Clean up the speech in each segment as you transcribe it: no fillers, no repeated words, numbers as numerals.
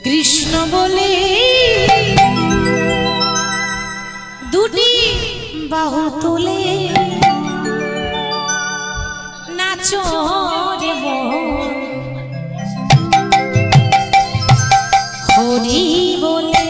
কৃষ্ণ বলে দুটি বাহু তুলে নাচো রে মন হরি বলে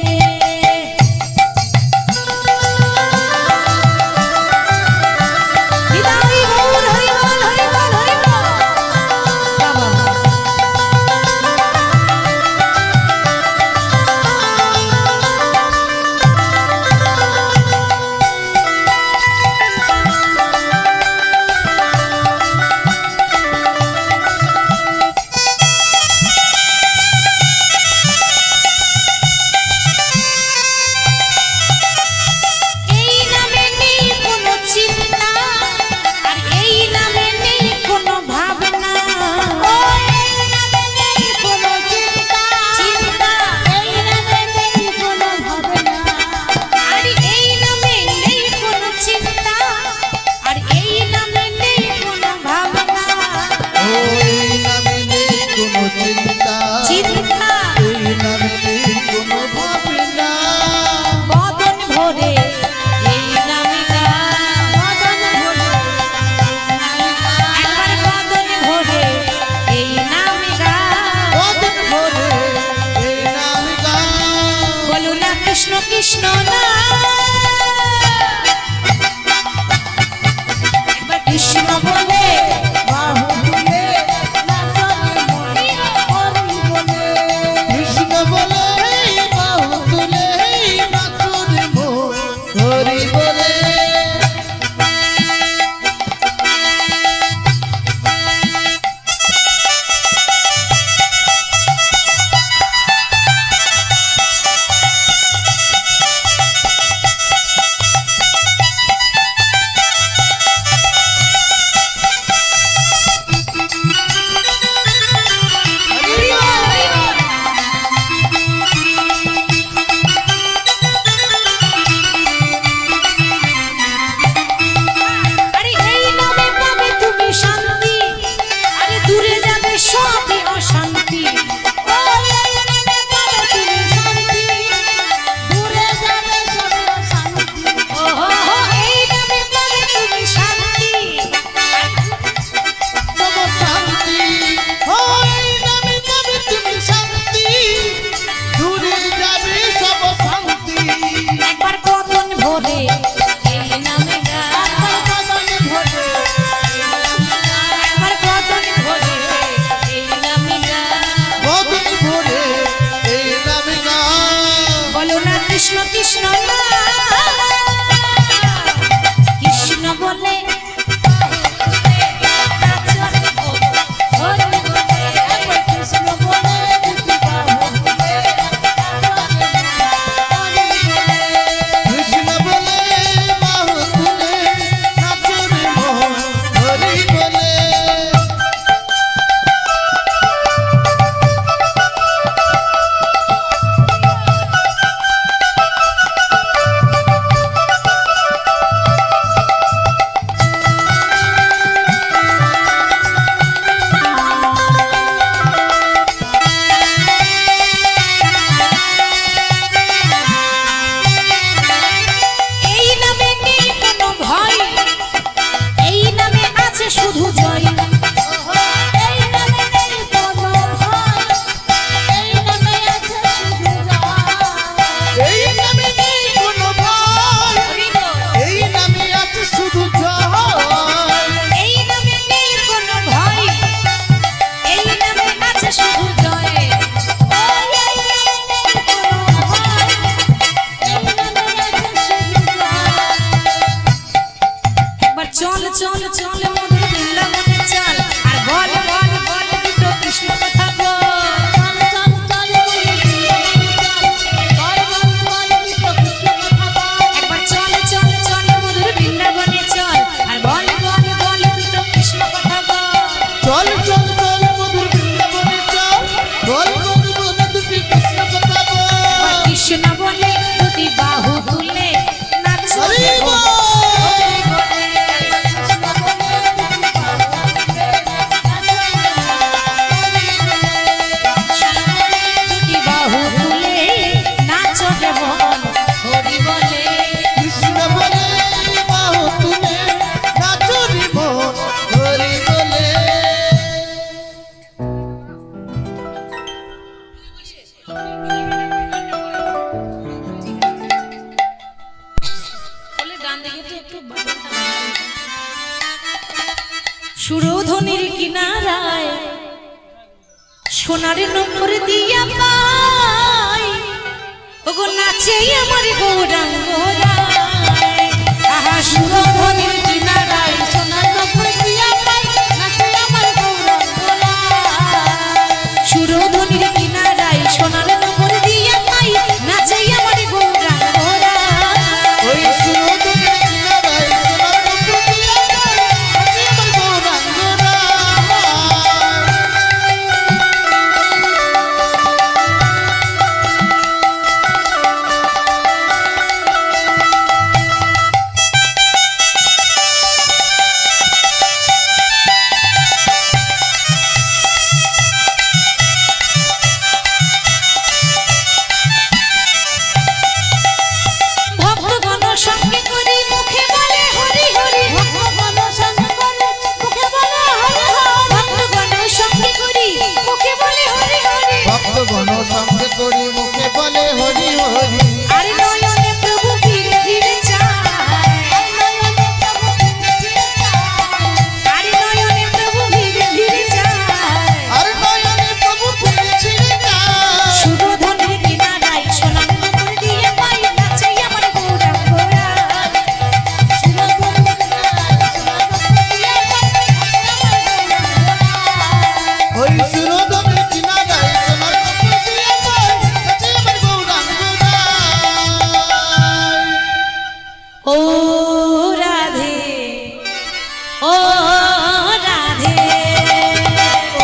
সুরধনির কিনারায় সোনার নম্বর দিয়া পাই ওগো নাচে আমার গৌরাঙ্গ রায়। আহা সুরধনির কিনারায় সোনার নম্বর দিয়া পাই নাচে আমার গৌরাঙ্গ রায়। সুরধনির কিনারায় সোনার নম্বর দিয়া পাই নাচে আমার গৌরাঙ্গ রায়। ওই সুরধনির কিনারায় সোনার নম্বর দিয়া পাই নাচে আমার গৌরাঙ্গ ভক্তগণ সঙ্গে করি মুখে বলে হরি হরি। ভক্তগণ সঙ্গে করি মুখে বলে হরি হরি। ভক্তগণ সঙ্গে করি মুখে বলে হরি হরি। ভক্তগণ সঙ্গে করি মুখে বলে হরি হরি। আরে নয়নে প্রভু ফিরে ফিরে চায়। আরে নয়নে প্রভু ফিরে ফিরে চায়। আর নয়নে প্রভু ফিরে ফিরে যায়। সুরধনির কিনারায় সোনার নম্বর দিয়ে পাই নাচে আমার গৌরাঙ্গ রায়। সুরধনির কিনারায় সোনার নম্বর দিয়ে পাই নাচে আমার গৌরাঙ্গ রায়। ওই সুরধনির কিনারায় সোনার নম্বর দিয়া পাই নাচে আমার গৌরাঙ্গ রায়। ও রাধে ও রাধে ও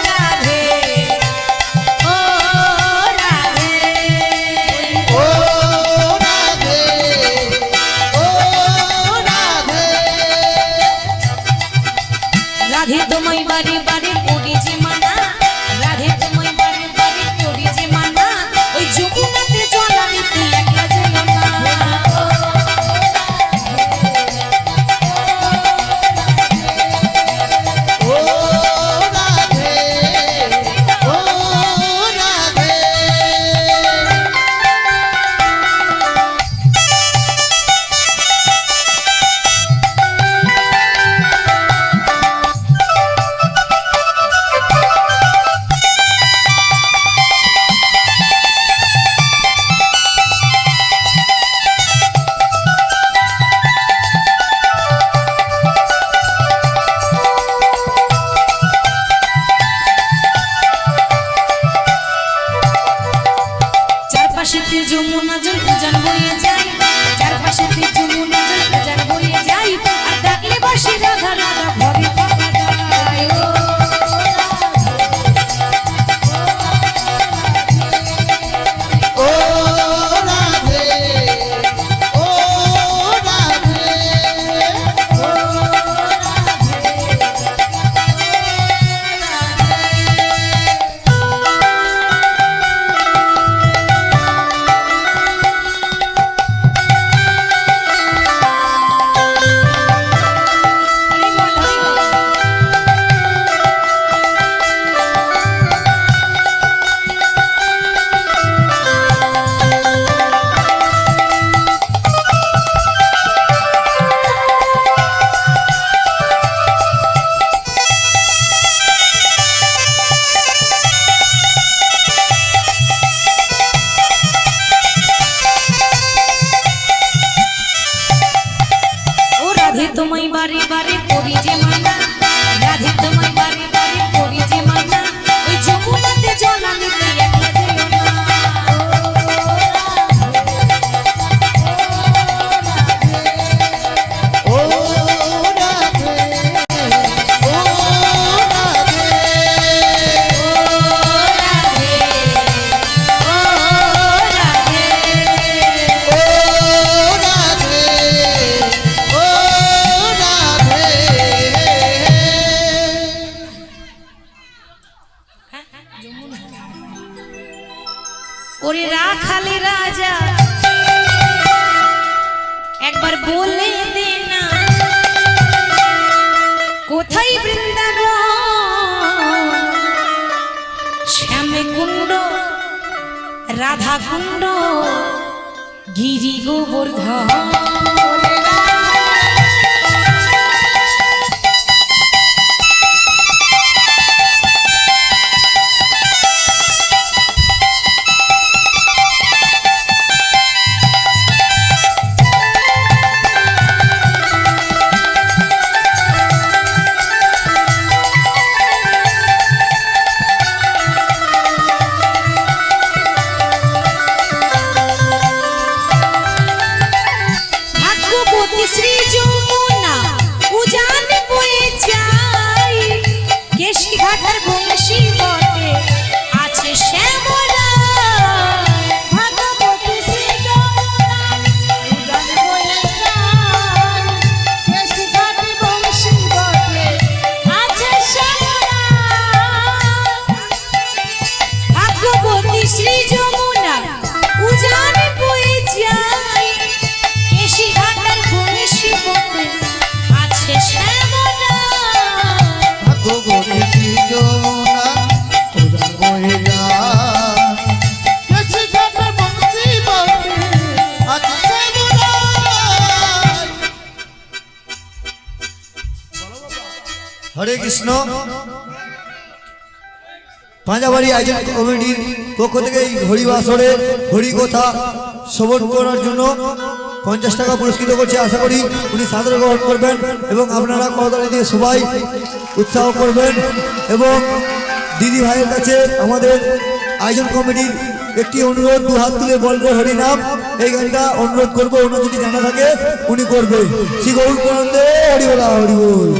রাধে ও রাধে ও রাধে ও রাধে। রাধে তোমায় বারে বারে পড়ি যে মানা। রাধে তোমায় বারে বারে পড়ি যে মানা। ওই যমুনাতে জল আনিতে একলা যেও না। ও রাধে ও রাধে। চারপাশেতে যমুনা জল উজান বয়ে যায়। চারপাশেতে যমুনা জল উজান বয়ে যায়। আর ডাকলে বাসি রাধা রাধা ভবে থাকা যায়। ও রাধে ও রাধে ও হরি বল হরি বল। ও রাধে তোমায় বারে বারে পড়ি যে মানা। রাধে তোমায় বারে বারে পড়ি যে মানা। ওই যমুনাতে জল আনিতে একলা যেও না। ও রাধে ও রাধে। ও রাধে ও রাধে ও রাধে ও রাধে। ওরে রাখালে রাজা একবার বলে দে না রাধা কুণ্ড গিরি গোবর্ধন শ্রী যমুনা উজান বয়ে যায় কেশি ঘাটার বংশী বটে আছে শ্যামলা ভাগবতী শ্রী যমুনা উজান বয়ে যায় কেশি ঘাটার বংশী বটে আছে শ্যামলা ভাগবতী শ্রী যমুনা উজান বয়ে যায় কেশি ঘাটার বংশী বটে আছে শ্যামলা ভাগবতী শ্রী যমুনা উজান বয়ে যায় কেশি ঘাটার বংশী বটে আছে শ্যামলা। হরে কৃষ্ণ। পাঁজাবাড়ি আয়োজন কমিটির পক্ষ থেকে এই হরিবাসরে হরিকথা শ্রবণ করার জন্য 50 টাকা পুরস্কৃত করছে। আশা করি উনি সাদরে গ্রহণ করবেন এবং আপনারা করতালি দিয়ে সবাই উৎসাহ করবেন। এবং দিদি ভাইয়ের কাছে আমাদের আয়োজন কমিটির একটি অনুরোধ, দু হাত তুলে বলবো হরিনাম। এই গানটা অনুরোধ করবো, অন্য যদি জানা থাকে উনি করবে। শ্রী গৌর প্রানন্দে হরিবলা হরিবল।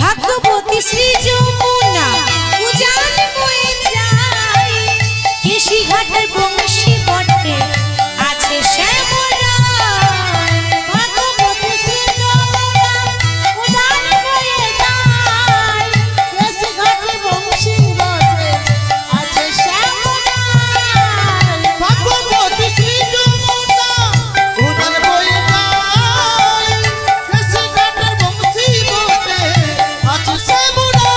ভাগবতী শ্রী যমুনা উজান বয়ে যায় কেশি ঘাটার বংশী বটে আছে শ্যামলা ভাগবতী শ্রী যমুনা উজান বয়ে যায় কেশি ঘাটার বংশী বটে আছে শ্যামলা ভাগবতী শ্রী যমুনা উজান বয়ে যায় কেশি ঘাটার বংশী বটে আছে শ্যামলা।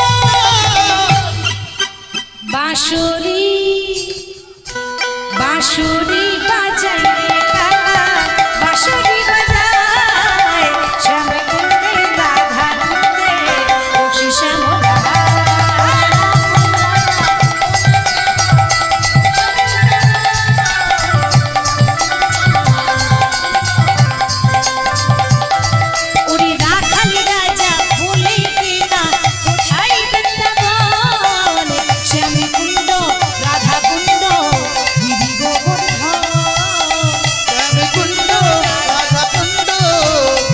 বাঁশুরি বাঁশুরি বাজায় রে কাকা বাঁশুরি বাজায় শ্যামা কুণ্ডে রাধা কুণ্ডে বংশী শ্যামলা ওরে রাখালি রাজা বলে কিনা কোথায় বৃন্দাবন শ্যামী কুণ্ড রাধা কুণ্ড গিরি গোবর্ধন শ্যামী কুণ্ড রাধা কুণ্ড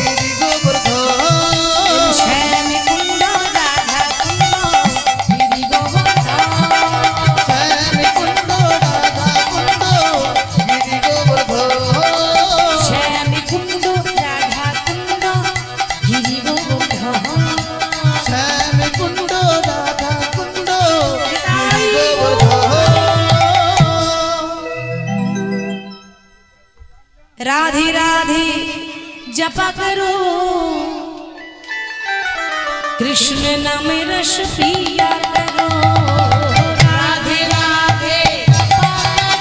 গিরি গোবর্ধন। শ্যামী কুণ্ড রাধা কুণ্ড গিরি গোবর্ধন শ্যামী কুণ্ড রাধা কুণ্ড গিরি গোবর্ধন। শ্যামী কুণ্ড রাধা কুণ্ড গিরি গোবর্ধন শ্যামী কুণ্ড রাধা কুণ্ড গিরি গোবর্ধন। राधे राधे जपा करो कृष्ण नाम रस पिया करो राधे राधे जपा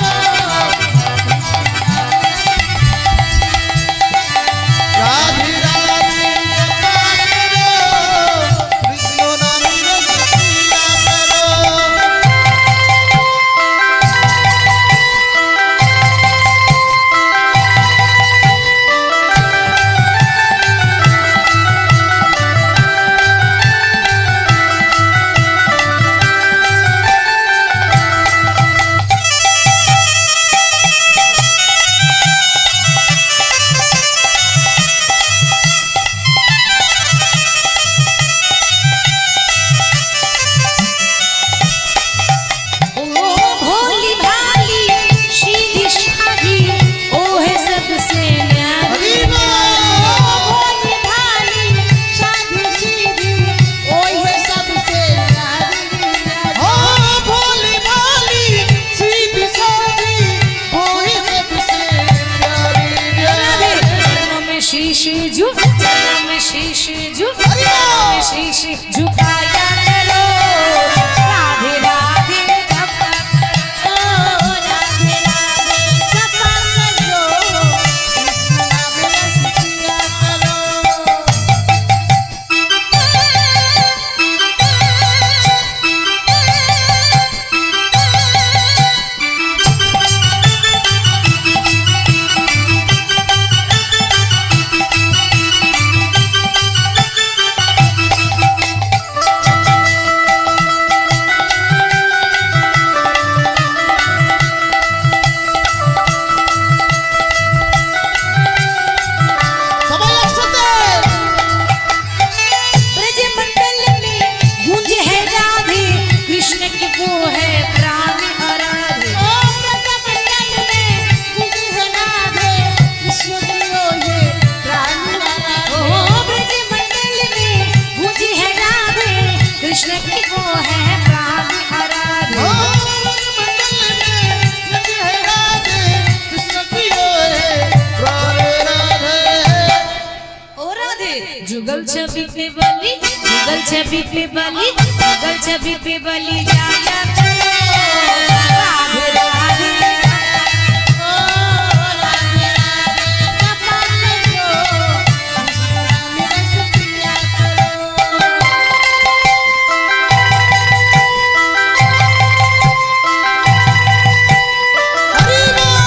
करो রাধে রাধে জপা করো, কৃষ্ণ নামে রস পিয়া করো। शीश झुकाया करो राधे राधे जपा करो राधे राधे जपा करो नाम रस पिया करो। সবাই একসাথে ब्रज मंडल में गूंज है राधे कृष्ण की वो है प्राण आराधे। ओ ब्रज मंडल में गूंज है राधे कृष्ण की वो है प्राण आराधे। ओ ब्रज मंडल में गूंज है राधे कृष्ण की वो है प्राण आराधे। ओ मंडल में लगे है राधे कृष्ण की ओर है राधे राधे। ओ राधे जुगल छवि पे बलि जुगल छवि पे बलि जुगल छवि पे बलि जाया करो राधे राधे ओ राधे राधे जपा करो नाम रस पिया करो। हरि बोल।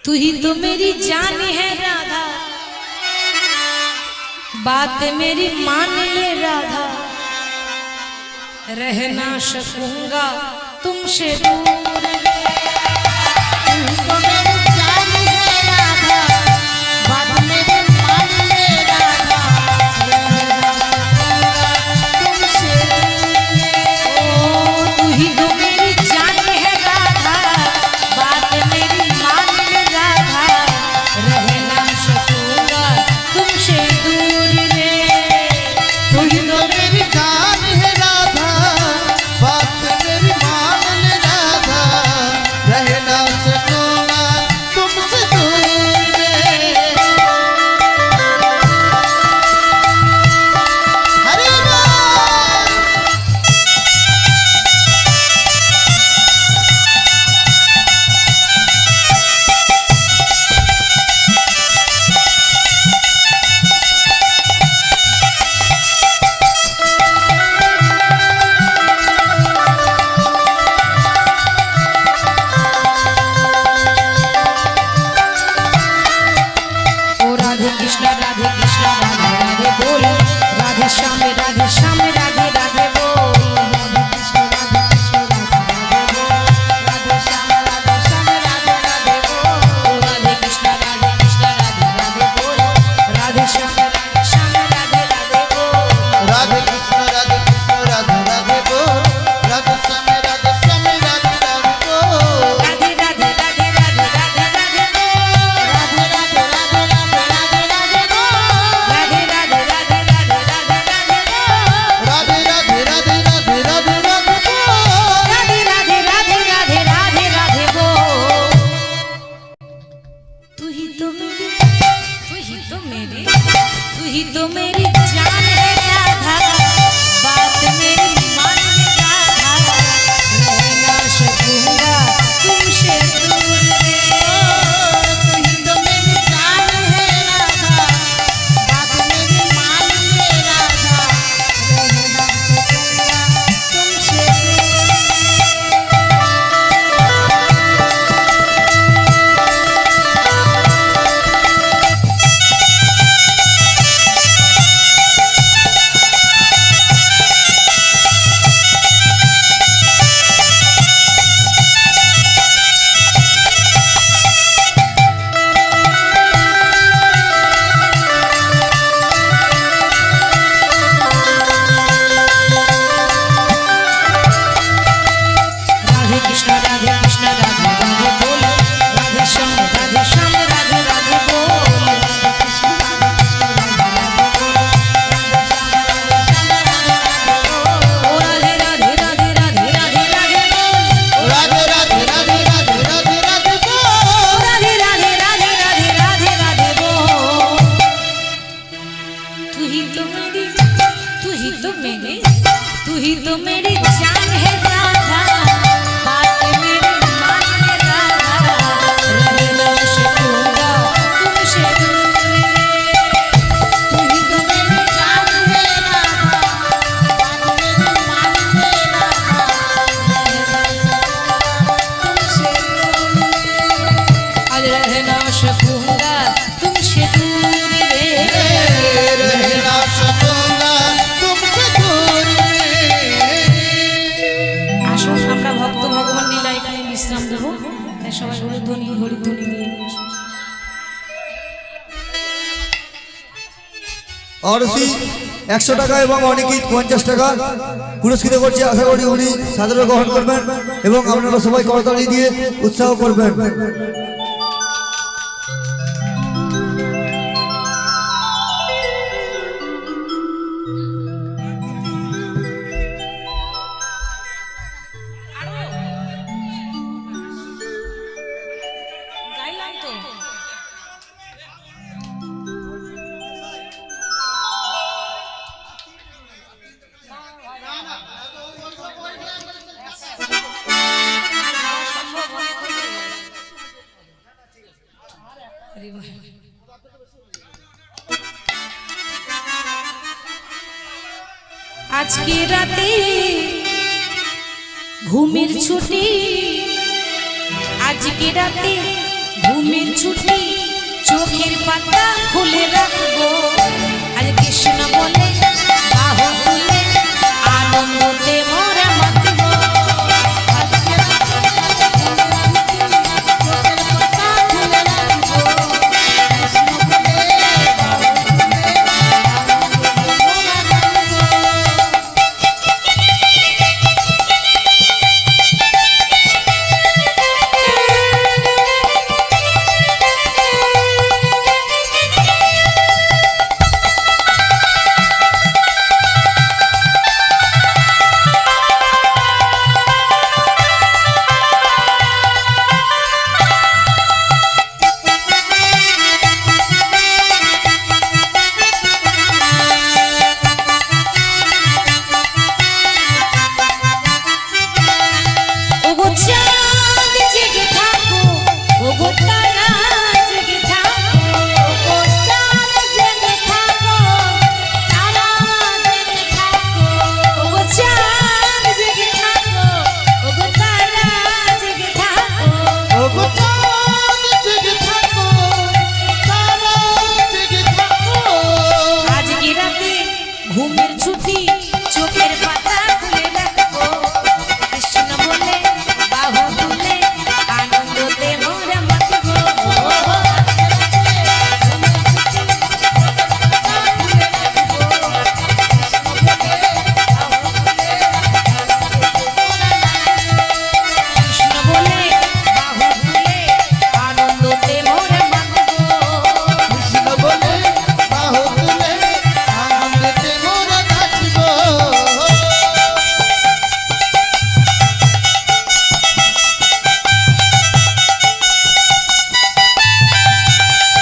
तू ही तो मेरी जान है राधा बात मेरी मान ले राधा रह ना सकूंगा तुमसे दूर रे। तो मेरी जान है राधा बात मेरी मान ले राधा तुमसे ओ तू ही तो मेरी जान है राधा बात मेरी मान ले राधा रह ना सकूंगा तुमसे दूर रे। तू ही तो मेरी जान है राधा बात मेरी मान ले राधा আমরা ভক্ত ভগবান লীলা এখানে বিশ্রাম দেবো, তাই সবাই হরিধ্বনি হরিধ্বনি দিয়ে অরসি 100 টাকা এবং অনিকিত 50 টাকা পুরস্কৃত করছে। আশা করি উনি সাদরে গ্রহণ করবেন এবং আপনারা সবাই করতালি দিয়ে উৎসাহ করবেন। গাইলাম তো। আজকে রাতে ঘুমের ছুটি, আজকে রাতে ঘুমের ছুটি, চোখের পাতা খুলে রাখবো, আজ কৃষ্ণ বলে বাহু তুলে আনন্দ